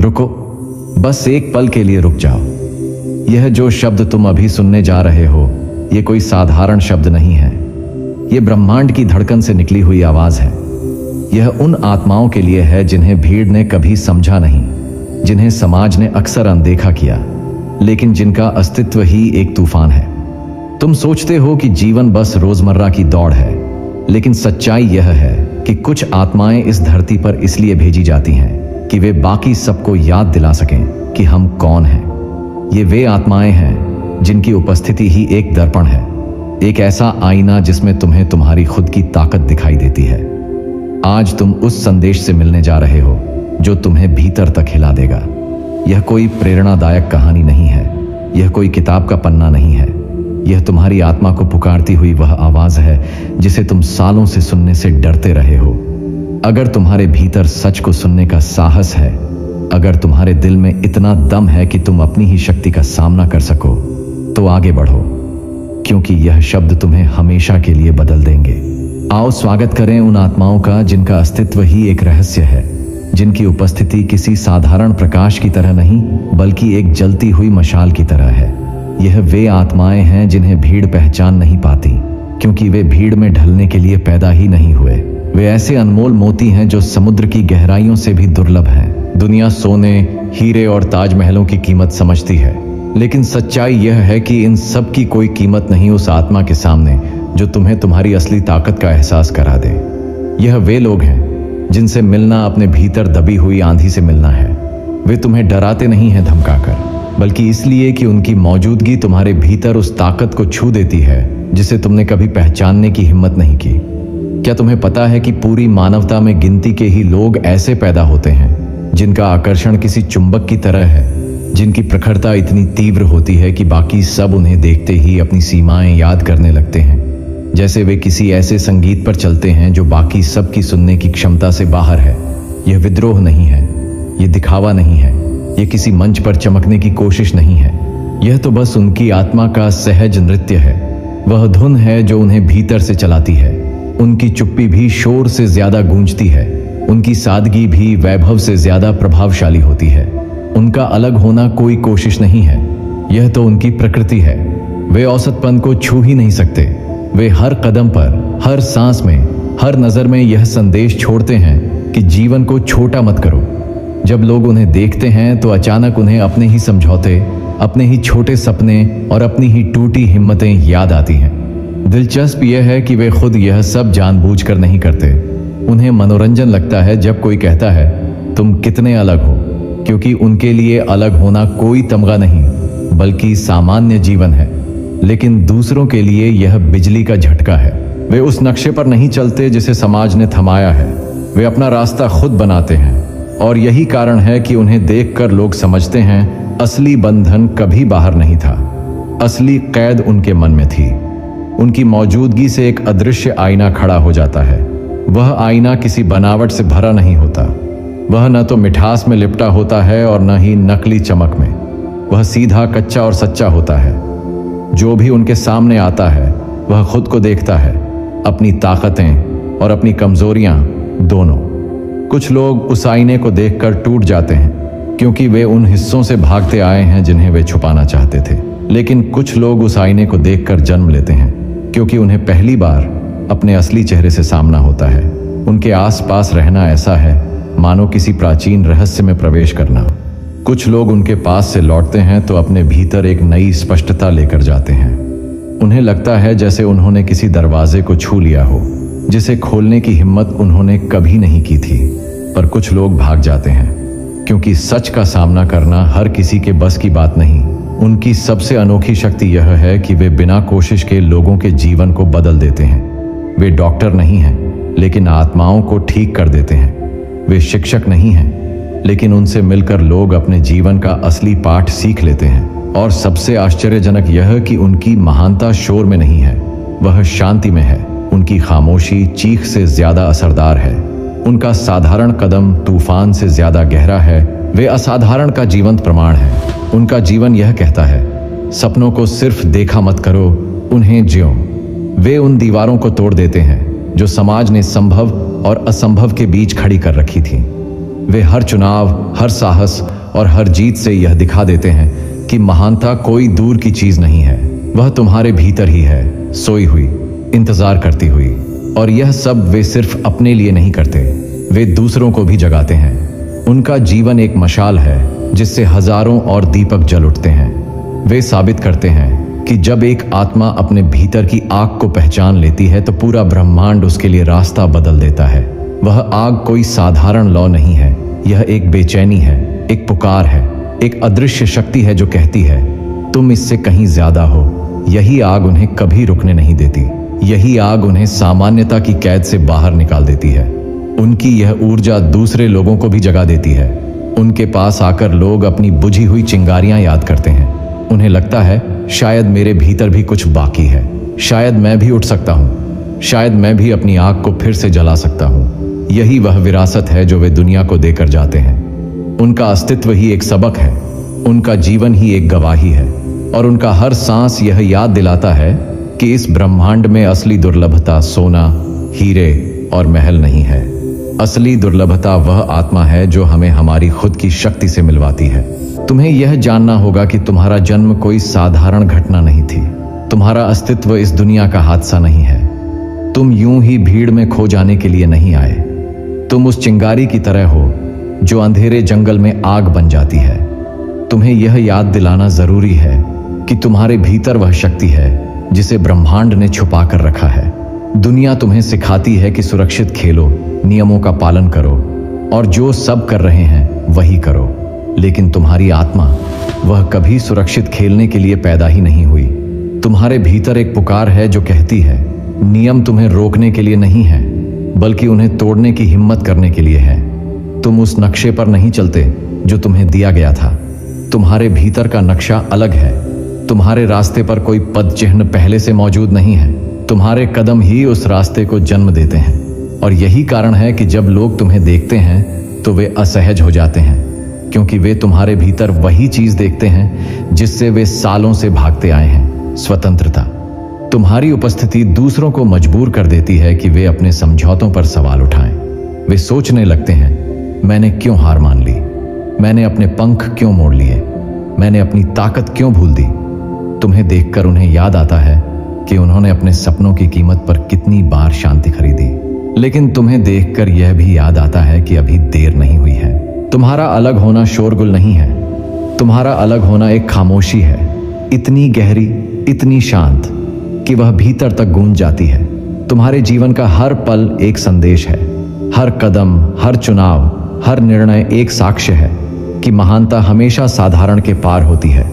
रुको, बस एक पल के लिए रुक जाओ। यह जो शब्द तुम अभी सुनने जा रहे हो, यह कोई साधारण शब्द नहीं है। यह ब्रह्मांड की धड़कन से निकली हुई आवाज है। यह उन आत्माओं के लिए है जिन्हें भीड़ ने कभी समझा नहीं, जिन्हें समाज ने अक्सर अनदेखा किया, लेकिन जिनका अस्तित्व ही एक तूफान है। तुम सोचते हो कि जीवन बस रोजमर्रा की दौड़ है, लेकिन सच्चाई यह है कि कुछ आत्माएं इस धरती पर इसलिए भेजी जाती हैं कि वे बाकी सबको याद दिला सकें कि हम कौन हैं। ये वे आत्माएं हैं जिनकी उपस्थिति ही एक दर्पण है, एक ऐसा आईना जिसमें तुम्हें तुम्हारी खुद की ताकत दिखाई देती है। आज तुम उस संदेश से मिलने जा रहे हो जो तुम्हें भीतर तक हिला देगा। यह कोई प्रेरणादायक कहानी नहीं है, यह कोई किताब का पन्ना नहीं है। यह तुम्हारी आत्मा को पुकारती हुई वह आवाज है जिसे तुम सालों से सुनने से डरते रहे हो। अगर तुम्हारे भीतर सच को सुनने का साहस है, अगर तुम्हारे दिल में इतना दम है कि तुम अपनी ही शक्ति का सामना कर सको, तो आगे बढ़ो, क्योंकि यह शब्द तुम्हें हमेशा के लिए बदल देंगे। आओ स्वागत करें उन आत्माओं का जिनका अस्तित्व ही एक रहस्य है, जिनकी उपस्थिति किसी साधारण प्रकाश की तरह नहीं, बल्कि एक जलती हुई मशाल की तरह है। यह वे आत्माएं हैं जिन्हें भीड़ पहचान नहीं पाती, क्योंकि वे भीड़ में ढलने के लिए पैदा ही नहीं हुए। वे ऐसे अनमोल मोती हैं जो समुद्र की गहराइयों से भी दुर्लभ हैं। दुनिया सोने, हीरे और ताजमहलों की कीमत समझती है, लेकिन सच्चाई यह है कि इन सब की कोई कीमत नहीं उस आत्मा के सामने जो तुम्हें तुम्हारी असली ताकत का एहसास करा दे। यह वे लोग हैं जिनसे मिलना अपने भीतर दबी हुई आंधी से मिलना है। वे तुम्हें डराते नहीं हैं धमकाकर, बल्कि इसलिए कि उनकी मौजूदगी तुम्हारे भीतर उस ताकत को छू देती है जिसे तुमने कभी पहचानने की हिम्मत नहीं की। क्या तुम्हें पता है कि पूरी मानवता में गिनती के ही लोग ऐसे पैदा होते हैं जिनका आकर्षण किसी चुंबक की तरह है, जिनकी प्रखरता इतनी तीव्र होती है कि बाकी सब उन्हें देखते ही अपनी सीमाएं याद करने लगते हैं, जैसे वे किसी ऐसे संगीत पर चलते हैं जो बाकी सब की सुनने की क्षमता से बाहर है। यह विद्रोह नहीं है, यह दिखावा नहीं है, यह किसी मंच पर चमकने की कोशिश नहीं है। यह तो बस उनकी आत्मा का सहज नृत्य है। वह धुन है जो उन्हें भीतर से चलाती है। उनकी चुप्पी भी शोर से ज्यादा गूंजती है, उनकी सादगी भी वैभव से ज्यादा प्रभावशाली होती है। उनका अलग होना कोई कोशिश नहीं है, यह तो उनकी प्रकृति है। वे औसतपन को छू ही नहीं सकते। वे हर कदम पर, हर सांस में, हर नजर में यह संदेश छोड़ते हैं कि जीवन को छोटा मत करो। जब लोग उन्हें देखते हैं तो अचानक उन्हें अपने ही समझौते, अपने ही छोटे सपने और अपनी ही टूटी हिम्मतें याद आती हैं। दिलचस्प यह है कि वे खुद यह सब जानबूझकर नहीं करते। उन्हें मनोरंजन लगता है जब कोई कहता है तुम कितने अलग हो, क्योंकि उनके लिए अलग होना कोई तमगा नहीं, बल्कि सामान्य जीवन है। लेकिन दूसरों के लिए यह बिजली का झटका है। वे उस नक्शे पर नहीं चलते जिसे समाज ने थमाया है। वे अपना रास्ता खुद बनाते हैं, और यही कारण है कि उन्हें देखकर लोग समझते हैं असली बंधन कभी बाहर नहीं था, असली कैद उनके मन में थी। उनकी मौजूदगी से एक अदृश्य आईना खड़ा हो जाता है। वह आईना किसी बनावट से भरा नहीं होता। वह न तो मिठास में लिपटा होता है और न ही नकली चमक में। वह सीधा, कच्चा और सच्चा होता है। जो भी उनके सामने आता है वह खुद को देखता है, अपनी ताकतें और अपनी कमजोरियां दोनों। कुछ लोग उस आईने को देखकर टूट जाते हैं, क्योंकि वे उन हिस्सों से भागते आए हैं जिन्हें वे छुपाना चाहते थे। लेकिन कुछ लोग उस आईने को देखकर जन्म लेते हैं, क्योंकि उन्हें पहली बार अपने असली चेहरे से सामना होता है। उनके आसपास रहना ऐसा है मानो किसी प्राचीन रहस्य में प्रवेश करना। कुछ लोग उनके पास से लौटते हैं तो अपने भीतर एक नई स्पष्टता लेकर जाते हैं। उन्हें लगता है जैसे उन्होंने किसी दरवाजे को छू लिया हो, जिसे खोलने की हिम्मत उन्होंने कभी नहीं की थी। पर कुछ लोग भाग जाते हैं, क्योंकि सच का सामना करना हर किसी के बस की बात नहीं। उनकी सबसे अनोखी शक्ति यह है कि वे बिना कोशिश के लोगों के जीवन को बदल देते हैं। वे डॉक्टर नहीं हैं, लेकिन आत्माओं को ठीक कर देते हैं। वे शिक्षक नहीं हैं, लेकिन उनसे मिलकर लोग अपने जीवन का असली पाठ सीख लेते हैं। और सबसे आश्चर्यजनक यह कि उनकी महानता शोर में नहीं है, वह शांति में है। उनकी खामोशी चीख से ज्यादा असरदार है। उनका साधारण कदम तूफान से ज्यादा गहरा है। वे असाधारण का जीवंत प्रमाण है। उनका जीवन यह कहता है, सपनों को सिर्फ देखा मत करो, उन्हें जियो। वे उन दीवारों को तोड़ देते हैं जो समाज ने संभव और असंभव के बीच खड़ी कर रखी थी। वे हर चुनाव, हर साहस और हर जीत से यह दिखा देते हैं कि महानता कोई दूर की चीज नहीं है, वह तुम्हारे भीतर ही है, सोई हुई, इंतजार करती हुई। और यह सब वे सिर्फ अपने लिए नहीं करते, वे दूसरों को भी जगाते हैं। उनका जीवन एक मशाल है जिससे हजारों और दीपक जल उठते हैं। वे साबित करते हैं कि जब एक आत्मा अपने भीतर की आग को पहचान लेती है तो पूरा ब्रह्मांड उसके लिए रास्ता बदल देता है। वह आग कोई साधारण लौ नहीं है, यह एक बेचैनी है, एक पुकार है, एक अदृश्य शक्ति है जो कहती है तुम इससे कहीं ज्यादा हो। यही आग उन्हें कभी रुकने नहीं देती, यही आग उन्हें सामान्यता की कैद से बाहर निकाल देती है। उनकी यह ऊर्जा दूसरे लोगों को भी जगा देती है। उनके पास आकर लोग अपनी बुझी हुई चिंगारियां याद करते हैं। उन्हें लगता है शायद मेरे भीतर भी कुछ बाकी है, शायद मैं भी उठ सकता हूं, शायद मैं भी अपनी आग को फिर से जला सकता हूं। यही वह विरासत है जो वे दुनिया को देकर जाते हैं। उनका अस्तित्व ही एक सबक है, उनका जीवन ही एक गवाही है, और उनका हर सांस यह याद दिलाता है कि इस ब्रह्मांड में असली दुर्लभता सोना, हीरे और महल नहीं है। असली दुर्लभता वह आत्मा है जो हमें हमारी खुद की शक्ति से मिलवाती है। तुम्हें यह जानना होगा कि तुम्हारा जन्म कोई साधारण घटना नहीं थी। तुम्हारा अस्तित्व इस दुनिया का हादसा नहीं है। तुम यूं ही भीड़ में खो जाने के लिए नहीं आए। तुम उस चिंगारी की तरह हो जो अंधेरे जंगल में आग बन जाती है। तुम्हें यह याद दिलाना जरूरी है कि तुम्हारे भीतर वह शक्ति है जिसे ब्रह्मांड ने छुपा कर रखा है। दुनिया तुम्हें सिखाती है कि सुरक्षित खेलो, नियमों का पालन करो और जो सब कर रहे हैं वही करो, लेकिन तुम्हारी आत्मा वह कभी सुरक्षित खेलने के लिए पैदा ही नहीं हुई। तुम्हारे भीतर एक पुकार है जो कहती है नियम तुम्हें रोकने के लिए नहीं है बल्कि उन्हें तोड़ने की हिम्मत करने के लिए है। तुम उस नक्शे पर नहीं चलते जो तुम्हें दिया गया था। तुम्हारे भीतर का नक्शा अलग है। तुम्हारे रास्ते पर कोई पद चिन्ह पहले से मौजूद नहीं है। तुम्हारे कदम ही उस रास्ते को जन्म देते हैं। और यही कारण है कि जब लोग तुम्हें देखते हैं तो वे असहज हो जाते हैं, क्योंकि वे तुम्हारे भीतर वही चीज देखते हैं जिससे वे सालों से भागते आए हैं, स्वतंत्रता। तुम्हारी उपस्थिति दूसरों को मजबूर कर देती है कि वे अपने समझौतों पर सवाल उठाएं। वे सोचने लगते हैं मैंने क्यों हार मान ली, मैंने अपने पंख क्यों मोड़ लिए, मैंने अपनी ताकत क्यों भूल दी। तुम्हें देखकर उन्हें याद आता है कि उन्होंने अपने सपनों की कीमत पर कितनी बार शांति खरीदी, लेकिन तुम्हें देखकर यह भी याद आता है कि अभी देर नहीं हुई है। तुम्हारा अलग होना शोरगुल नहीं है, तुम्हारा अलग होना एक खामोशी है, इतनी गहरी, इतनी शांत कि वह भीतर तक गूंज जाती है। तुम्हारे जीवन का हर पल एक संदेश है, हर कदम, हर चुनाव, हर निर्णय एक साक्ष्य है कि महानता हमेशा साधारण के पार होती है।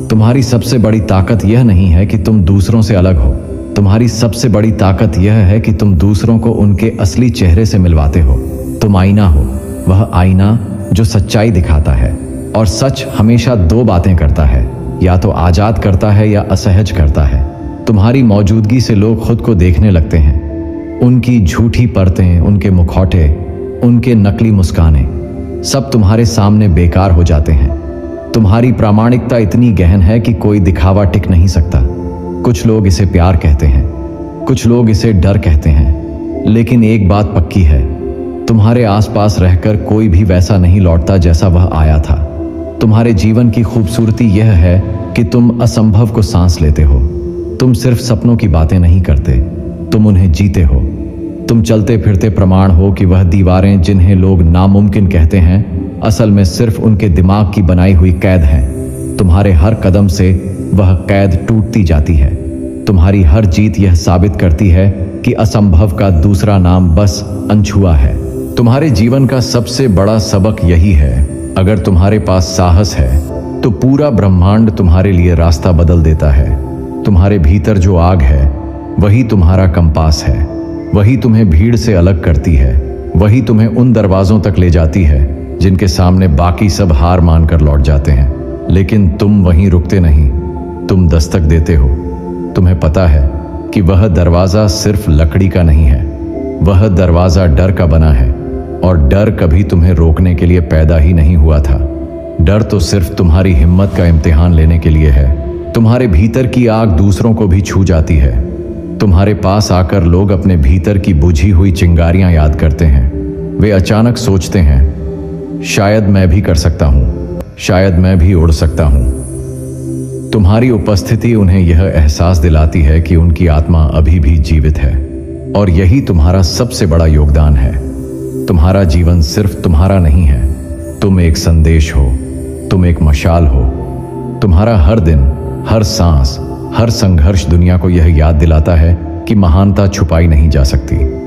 तुम्हारी सबसे बड़ी ताकत यह नहीं है कि तुम दूसरों से अलग हो, तुम्हारी सबसे बड़ी ताकत यह है कि तुम दूसरों को उनके असली चेहरे से मिलवाते हो। तुम आईना हो, वह आईना जो सच्चाई दिखाता है। और सच हमेशा दो बातें करता है, या तो आजाद करता है या असहज करता है। तुम्हारी मौजूदगी से लोग खुद को देखने लगते हैं। उनकी झूठी परतें, उनके मुखौटे, उनके नकली मुस्कानें सब तुम्हारे सामने बेकार हो जाते हैं। तुम्हारी प्रामाणिकता इतनी गहन है कि कोई दिखावा टिक नहीं सकता। कुछ लोग इसे प्यार कहते हैं, कुछ लोग इसे डर कहते हैं, लेकिन एक बात पक्की है, तुम्हारे आसपास रहकर कोई भी वैसा नहीं लौटता जैसा वह आया था। तुम्हारे जीवन की खूबसूरती यह है कि तुम असंभव को सांस लेते हो। तुम सिर्फ सपनों की बातें नहीं करते, तुम उन्हें जीते हो। तुम चलते फिरते प्रमाण हो कि वह दीवारें जिन्हें लोग नामुमकिन कहते हैं असल में सिर्फ उनके दिमाग की बनाई हुई कैद है। तुम्हारे हर कदम से वह कैद टूटती जाती है। तुम्हारी हर जीत यह साबित करती है कि असंभव का दूसरा नाम बस अनछुआ है। तुम्हारे जीवन का सबसे बड़ा सबक यही है, अगर तुम्हारे पास साहस है तो पूरा ब्रह्मांड तुम्हारे लिए रास्ता बदल देता है। तुम्हारे भीतर जो आग है वही तुम्हारा कंपास है, वही तुम्हें भीड़ से अलग करती है, वही तुम्हें उन दरवाजों तक ले जाती है जिनके सामने बाकी सब हार मानकर लौट जाते हैं। लेकिन तुम वहीं रुकते नहीं, तुम दस्तक देते हो। तुम्हें पता है कि वह दरवाजा सिर्फ लकड़ी का नहीं है, वह दरवाजा डर का बना है, और डर कभी तुम्हें रोकने के लिए पैदा ही नहीं हुआ था। डर तो सिर्फ तुम्हारी हिम्मत का इम्तिहान लेने के लिए है। तुम्हारे भीतर की आग दूसरों को भी छू जाती है। तुम्हारे पास आकर लोग अपने भीतर की बुझी हुई चिंगारियां याद करते हैं। वे अचानक सोचते हैं शायद मैं भी कर सकता हूं, शायद मैं भी उड़ सकता हूं। तुम्हारी उपस्थिति उन्हें यह एहसास दिलाती है कि उनकी आत्मा अभी भी जीवित है, और यही तुम्हारा सबसे बड़ा योगदान है। तुम्हारा जीवन सिर्फ तुम्हारा नहीं है, तुम एक संदेश हो, तुम एक मशाल हो। तुम्हारा हर दिन, हर सांस, हर संघर्ष दुनिया को यह याद दिलाता है कि महानता छुपाई नहीं जा सकती।